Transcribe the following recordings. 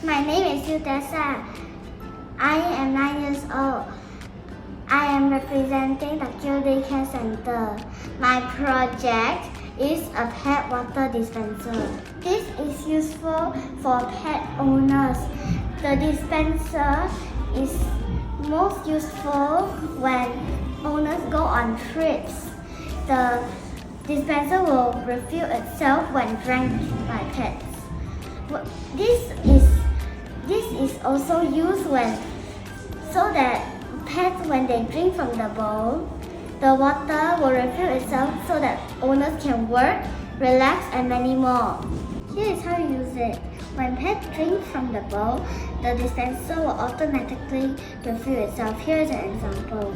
My name is Tessa. I am 9 years old. I am representing the Curie Care Center. My project is a pet water dispenser. This is useful for pet owners. The dispenser is most useful when owners go on trips. The dispenser will refill itself when drank by pets. This is also used so that pets, when they drink from the bowl, the water will refill itself so that owners can work, relax, and many more. Here is how you use it. When pets drink from the bowl, the dispenser will automatically refill itself. Here is an example.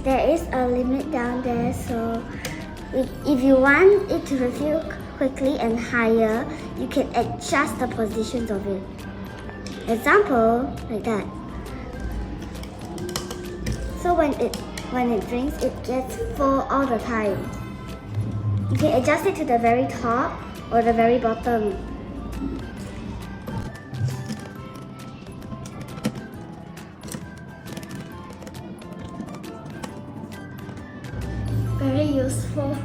There is a limit down there, so if you want it to refill quickly and higher, you can adjust the positions of it. Example, like that. So when it drinks, it gets full all the time. You can adjust it to the very top or the very bottom. Very useful.